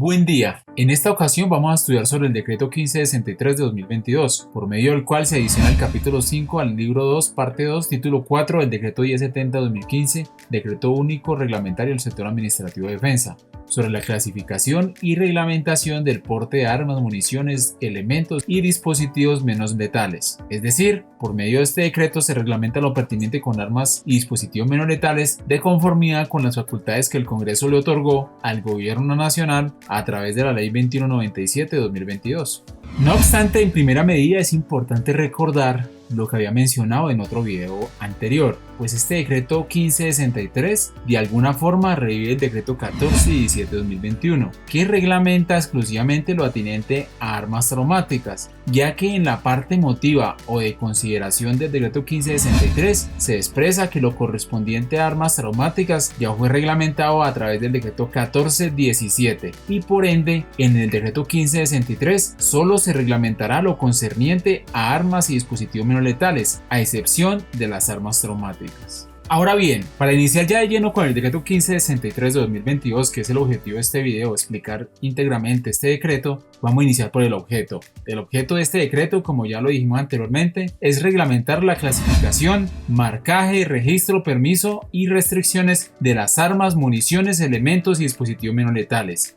Buen día. En esta ocasión vamos a estudiar sobre el Decreto 1563 de 2022, por medio del cual se adiciona el capítulo 5 al libro 2, parte 2, título 4 del Decreto 1070 de 2015, Decreto Único Reglamentario del Sector Administrativo de Defensa, sobre la clasificación y reglamentación del porte de armas, municiones, elementos y dispositivos menos letales. Es decir, por medio de este decreto se reglamenta lo pertinente con armas y dispositivos menos letales de conformidad con las facultades que el Congreso le otorgó al Gobierno Nacional a través de la Ley 2197 de 2022. No obstante, en primera medida es importante recordar lo que había mencionado en otro video anterior, pues este decreto 1563 de alguna forma revive el decreto 1417 de 2021, que reglamenta exclusivamente lo atinente a armas traumáticas, ya que en la parte emotiva o de consideración del decreto 1563 se expresa que lo correspondiente a armas traumáticas ya fue reglamentado a través del decreto 1417 y por ende en el decreto 1563 solo se reglamentará lo concerniente a armas y dispositivos menos letales, a excepción de las armas traumáticas. Ahora bien, para iniciar ya de lleno con el decreto 1563 de 2022, que es el objetivo de este video, explicar íntegramente este decreto, vamos a iniciar por el objeto. El objeto de este decreto, como ya lo dijimos anteriormente, es reglamentar la clasificación, marcaje, registro, permiso y restricciones de las armas, municiones, elementos y dispositivos menos letales.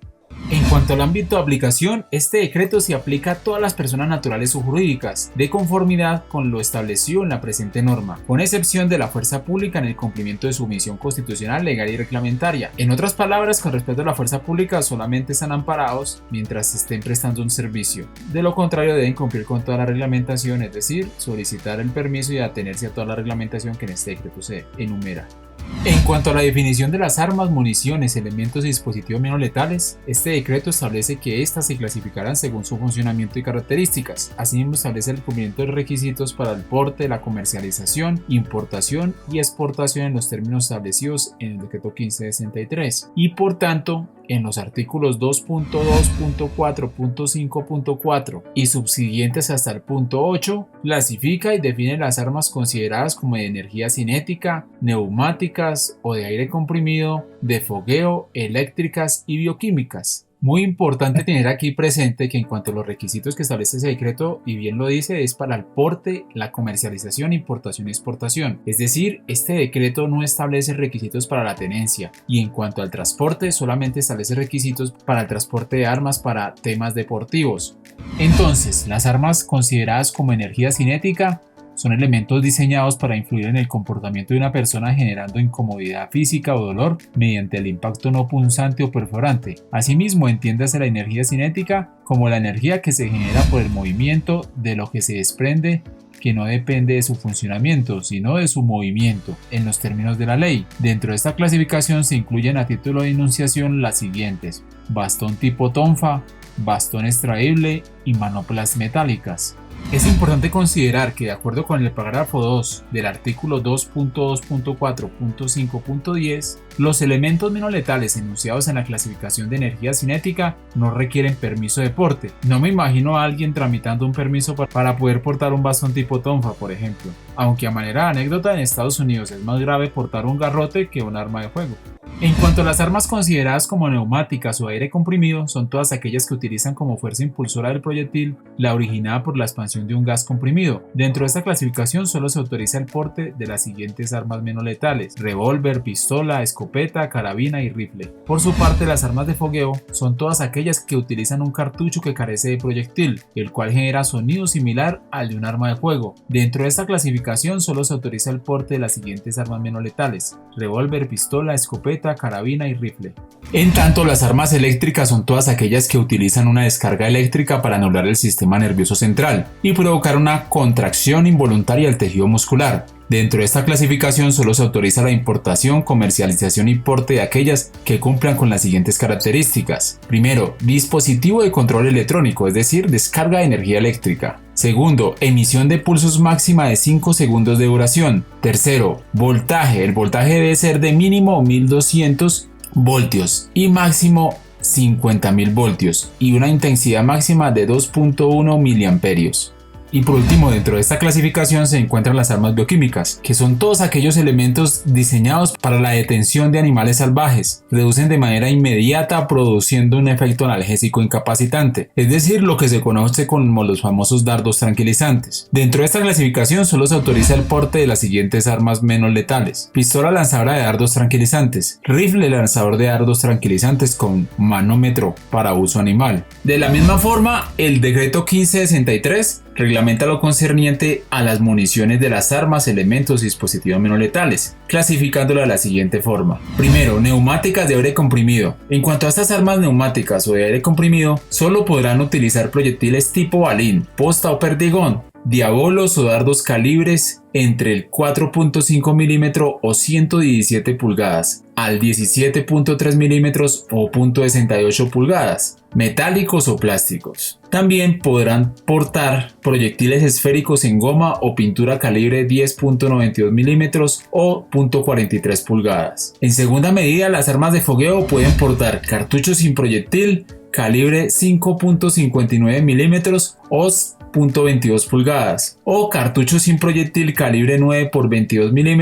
En cuanto al ámbito de aplicación, este decreto se aplica a todas las personas naturales o jurídicas, de conformidad con lo establecido en la presente norma, con excepción de la fuerza pública en el cumplimiento de su misión constitucional, legal y reglamentaria. En otras palabras, con respecto a la fuerza pública, solamente están amparados mientras estén prestando un servicio. De lo contrario, deben cumplir con toda la reglamentación, es decir, solicitar el permiso y atenerse a toda la reglamentación que en este decreto se enumera. En cuanto a la definición de las armas, municiones, elementos y dispositivos menos letales, este decreto establece que éstas se clasificarán según su funcionamiento y características. Asimismo, establece el cumplimiento de requisitos para el porte, la comercialización, importación y exportación en los términos establecidos en el decreto 1563 y, por tanto, en los artículos 2.2.4.5.4 y subsiguientes hasta el punto 8, clasifica y define las armas consideradas como de energía cinética, neumáticas o de aire comprimido, de fogueo, eléctricas y bioquímicas. Muy importante tener aquí presente que en cuanto a los requisitos que establece ese decreto, y bien lo dice, es para el porte, la comercialización, importación y exportación. Es decir, este decreto no establece requisitos para la tenencia y en cuanto al transporte solamente establece requisitos para el transporte de armas para temas deportivos. Entonces, las armas consideradas como energía cinética son elementos diseñados para influir en el comportamiento de una persona generando incomodidad física o dolor mediante el impacto no punzante o perforante. Asimismo, entiéndase la energía cinética como la energía que se genera por el movimiento de lo que se desprende, que no depende de su funcionamiento, sino de su movimiento, en los términos de la ley. Dentro de esta clasificación se incluyen a título de enunciación las siguientes: bastón tipo tonfa, bastón extraíble y manoplas metálicas. Es importante considerar que de acuerdo con el párrafo 2 del artículo 2.2.4.5.10, los elementos menos letales enunciados en la clasificación de energía cinética no requieren permiso de porte. No me imagino a alguien tramitando un permiso para poder portar un bastón tipo tonfa, por ejemplo, aunque a manera de anécdota en Estados Unidos es más grave portar un garrote que un arma de fuego. En cuanto a las armas consideradas como neumáticas o aire comprimido, son todas aquellas que utilizan como fuerza impulsora del proyectil la originada por la expansión de un gas comprimido. Dentro de esta clasificación solo se autoriza el porte de las siguientes armas menos letales: revólver, pistola, escopeta, carabina y rifle. Por su parte, las armas de fogueo son todas aquellas que utilizan un cartucho que carece de proyectil, el cual genera sonido similar al de un arma de fuego. Dentro de esta clasificación solo se autoriza el porte de las siguientes armas menos letales: revólver, pistola, escopeta, carabina y rifle. En tanto, las armas eléctricas son todas aquellas que utilizan una descarga eléctrica para anular el sistema nervioso central y provocar una contracción involuntaria del tejido muscular. Dentro de esta clasificación solo se autoriza la importación, comercialización y porte de aquellas que cumplan con las siguientes características. Primero, dispositivo de control electrónico, es decir, descarga de energía eléctrica. Segundo, emisión de pulsos máxima de 5 segundos de duración. Tercero, voltaje. El voltaje debe ser de mínimo 1200 voltios y máximo 50.000 voltios y una intensidad máxima de 2.1 miliamperios. Y por último, dentro de esta clasificación se encuentran las armas bioquímicas, que son todos aquellos elementos diseñados para la detención de animales salvajes. Reducen de manera inmediata produciendo un efecto analgésico incapacitante, es decir, lo que se conoce como los famosos dardos tranquilizantes. Dentro de esta clasificación solo se autoriza el porte de las siguientes armas menos letales: pistola lanzadora de dardos tranquilizantes, rifle lanzador de dardos tranquilizantes con manómetro para uso animal. De la misma forma, el decreto 1563 reglamenta lo concerniente a las municiones de las armas, elementos y dispositivos menos letales, clasificándolo de la siguiente forma. Primero, neumáticas de aire comprimido. En cuanto a estas armas neumáticas o de aire comprimido, solo podrán utilizar proyectiles tipo balín, posta o perdigón, diabolos o dardos calibres entre el 4.5 mm o 117 pulgadas al 17.3 mm o .68 pulgadas, metálicos o plásticos. También podrán portar proyectiles esféricos en goma o pintura calibre 10.92 mm o .43 pulgadas. En segunda medida, las armas de fogueo pueden portar cartuchos sin proyectil calibre 5.59 mm o .22 pulgadas o cartuchos sin proyectil calibre 9 por 22 mm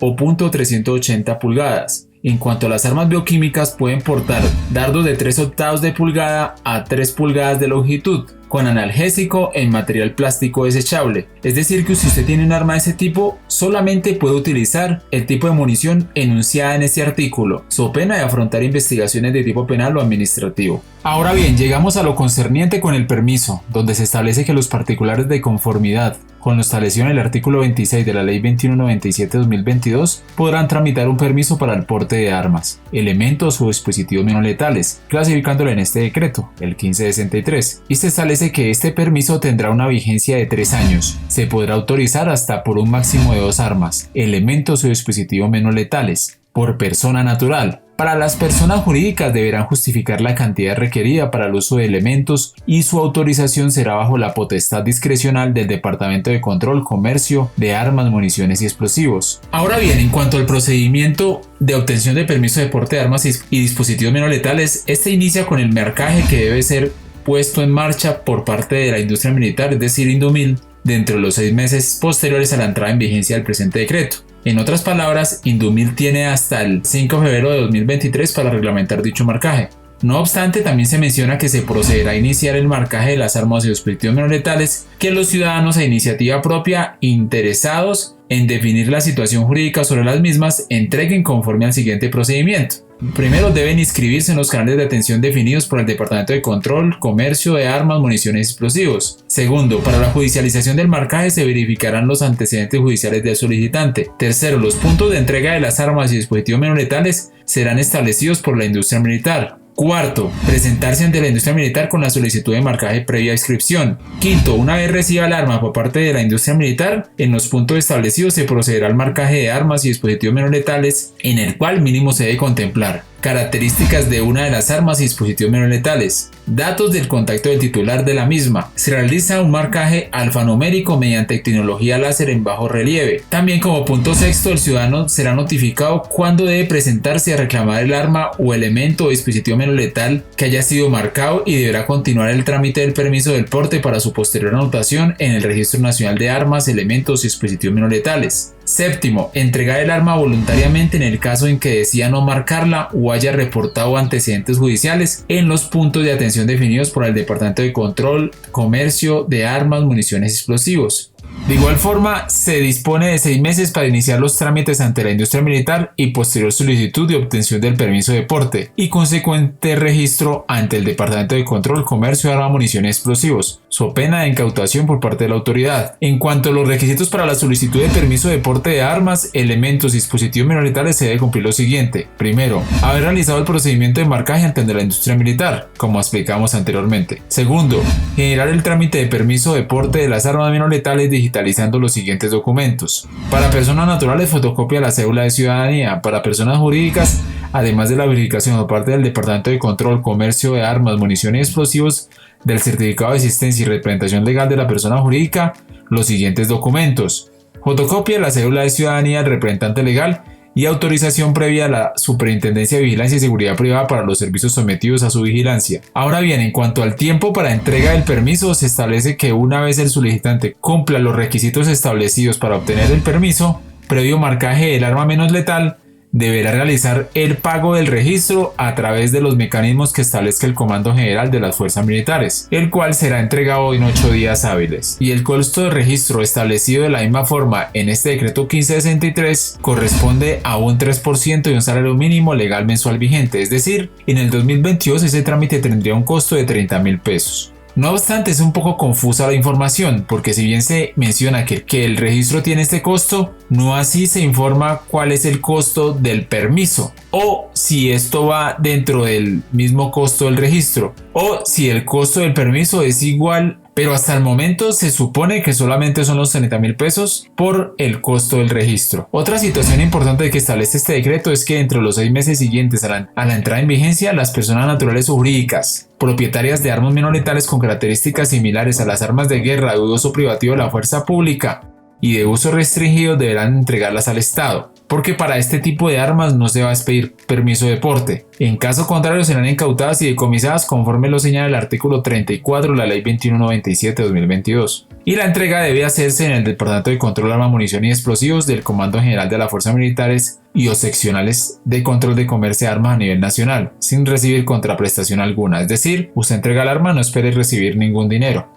o .380 pulgadas. En cuanto a las armas bioquímicas, pueden portar dardos de 3/8 de pulgada a 3 pulgadas de longitud, con analgésico en material plástico desechable. Es decir, que si usted tiene un arma de ese tipo, solamente puede utilizar el tipo de munición enunciada en este artículo, so pena de afrontar investigaciones de tipo penal o administrativo. Ahora bien, llegamos a lo concerniente con el permiso, donde se establece que los particulares de conformidad con lo establecido en el artículo 26 de la Ley 2197-2022 podrán tramitar un permiso para el porte de armas, elementos o dispositivos menos letales, clasificándolo en este decreto, el 1563, y se establece que este permiso tendrá una vigencia de 3 años. Se podrá autorizar hasta por un máximo de 2 armas, elementos o dispositivos menos letales, por persona natural. Para las personas jurídicas deberán justificar la cantidad requerida para el uso de elementos y su autorización será bajo la potestad discrecional del Departamento de Control, Comercio de Armas, Municiones y Explosivos. Ahora bien, en cuanto al procedimiento de obtención de permiso de porte de armas y dispositivos menos letales, este inicia con el marcaje que debe ser puesto en marcha por parte de la industria militar, es decir, Indumil, dentro de los 6 meses posteriores a la entrada en vigencia del presente decreto. En otras palabras, Indumil tiene hasta el 5 de febrero de 2023 para reglamentar dicho marcaje. No obstante, también se menciona que se procederá a iniciar el marcaje de las armas y dispositivos menos letales que los ciudadanos a iniciativa propia interesados en definir la situación jurídica sobre las mismas entreguen conforme al siguiente procedimiento. Primero, deben inscribirse en los canales de atención definidos por el Departamento de Control, Comercio de Armas, Municiones y Explosivos. Segundo, para la judicialización del marcaje se verificarán los antecedentes judiciales del solicitante. Tercero, los puntos de entrega de las armas y dispositivos menos letales serán establecidos por la industria militar. Cuarto, presentarse ante la industria militar con la solicitud de marcaje previa inscripción. Quinto, una vez reciba el arma por parte de la industria militar, en los puntos establecidos se procederá al marcaje de armas y dispositivos menos letales, en el cual mínimo se debe contemplar características de una de las armas y dispositivos menos letales, datos del contacto del titular de la misma. Se realiza un marcaje alfanumérico mediante tecnología láser en bajo relieve. También, como punto sexto, el ciudadano será notificado cuándo debe presentarse a reclamar el arma o elemento o dispositivo menos letal que haya sido marcado y deberá continuar el trámite del permiso del porte para su posterior anotación en el Registro Nacional de Armas, Elementos y Dispositivos Menos Letales. Séptimo, entregar el arma voluntariamente en el caso en que decida no marcarla o haya reportado antecedentes judiciales en los puntos de atención definidos por el Departamento de Control, Comercio de Armas, Municiones y Explosivos. De igual forma, se dispone de 6 meses para iniciar los trámites ante la industria militar y posterior solicitud de obtención del permiso de porte y consecuente registro ante el Departamento de Control, Comercio de Armas, Municiones y Explosivos, so pena de incautación por parte de la autoridad. En cuanto a los requisitos para la solicitud de permiso de porte de armas, elementos y dispositivos menos letales, se debe cumplir lo siguiente. Primero, haber realizado el procedimiento de marcaje ante la industria militar, como explicamos anteriormente. Segundo, generar el trámite de permiso de porte de las armas menos letales digitalizando los siguientes documentos. Para personas naturales, fotocopia de la cédula de ciudadanía. Para personas jurídicas, además de la verificación por parte del Departamento de Control, Comercio de Armas, Municiones y Explosivos, del certificado de existencia y representación legal de la persona jurídica, los siguientes documentos: fotocopia de la cédula de ciudadanía del representante legal y autorización previa a la Superintendencia de Vigilancia y Seguridad Privada para los servicios sometidos a su vigilancia. Ahora bien, en cuanto al tiempo para entrega del permiso, se establece que una vez el solicitante cumpla los requisitos establecidos para obtener el permiso, previo marcaje del arma menos letal, deberá realizar el pago del registro a través de los mecanismos que establezca el Comando General de las Fuerzas Militares, el cual será entregado en 8 días hábiles. Y el costo de registro establecido de la misma forma en este decreto 1563 corresponde a un 3% de un salario mínimo legal mensual vigente, es decir, en el 2022 ese trámite tendría un costo de 30.000 pesos. No obstante, es un poco confusa la información, porque si bien se menciona que el registro tiene este costo, no así se informa cuál es el costo del permiso, o si esto va dentro del mismo costo del registro, o si el costo del permiso es igual, pero hasta el momento se supone que solamente son los 30.000 pesos por el costo del registro. Otra situación importante que establece este decreto es que entre los 6 meses siguientes a la entrada en vigencia, las personas naturales o jurídicas propietarias de armas menos letales con características similares a las armas de guerra de uso privativo de la fuerza pública y de uso restringido deberán entregarlas al Estado, porque para este tipo de armas no se va a expedir permiso de porte. En caso contrario serán incautadas y decomisadas conforme lo señala el artículo 34 de la Ley 2197 de 2022. Y la entrega debe hacerse en el Departamento de Control de Armas, Munición y Explosivos del Comando General de las Fuerzas Militares y o seccionales de control de comercio de armas a nivel nacional, sin recibir contraprestación alguna. Es decir, usted entrega el arma, no espere recibir ningún dinero.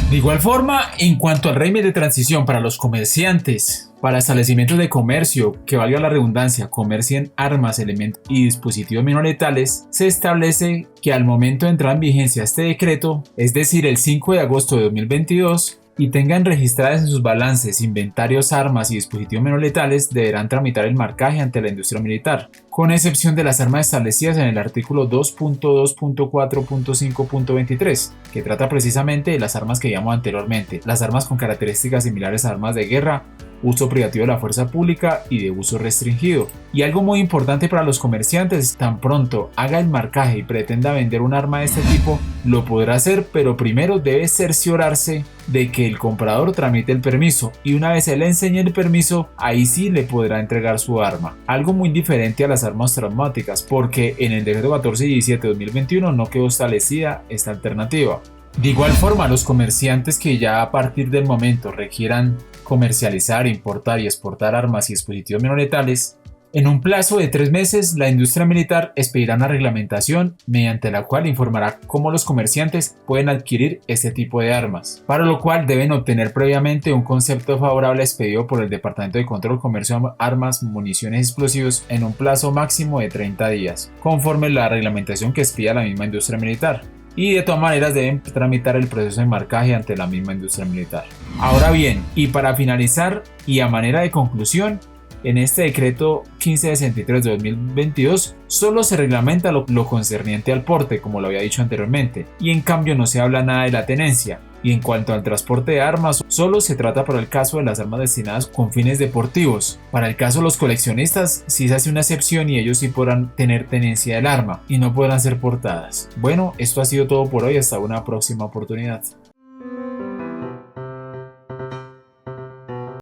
De igual forma, en cuanto al régimen de transición para los comerciantes, para establecimientos de comercio que, valga la redundancia, comercien armas, elementos y dispositivos menos letales, se establece que al momento de entrar en vigencia este decreto, es decir, el 5 de agosto de 2022, y tengan registradas en sus balances inventarios, armas y dispositivos menos letales, deberán tramitar el marcaje ante la industria militar, con excepción de las armas establecidas en el artículo 2.2.4.5.23, que trata precisamente de las armas que llamamos anteriormente, las armas con características similares a armas de guerra, uso privativo de la fuerza pública y de uso restringido. Y algo muy importante para los comerciantes, tan pronto haga el marcaje y pretenda vender un arma de este tipo, lo podrá hacer, pero primero debe cerciorarse de que el comprador tramite el permiso, y una vez él le enseñe el permiso, ahí sí le podrá entregar su arma. Algo muy diferente a las armas traumáticas, porque en el decreto 1417 de 2021 no quedó establecida esta alternativa. De igual forma, los comerciantes que ya a partir del momento requieran comercializar, importar y exportar armas y dispositivos menos letales, en un plazo de 3 meses la industria militar expedirá una reglamentación mediante la cual informará cómo los comerciantes pueden adquirir este tipo de armas, para lo cual deben obtener previamente un concepto favorable expedido por el Departamento de Control, Comercio de Armas, Municiones y Explosivos en un plazo máximo de 30 días, conforme la reglamentación que expida la misma industria militar. Y de todas maneras deben tramitar el proceso de marcaje ante la misma industria militar. Ahora bien, y para finalizar y a manera de conclusión, en este decreto 1563 de 2022 solo se reglamenta lo concerniente al porte, como lo había dicho anteriormente, y en cambio no se habla nada de la tenencia. Y en cuanto al transporte de armas, solo se trata para el caso de las armas destinadas con fines deportivos. Para el caso de los coleccionistas sí se hace una excepción y ellos sí podrán tener tenencia del arma y no podrán ser portadas. Bueno, esto ha sido todo por hoy, hasta una próxima oportunidad.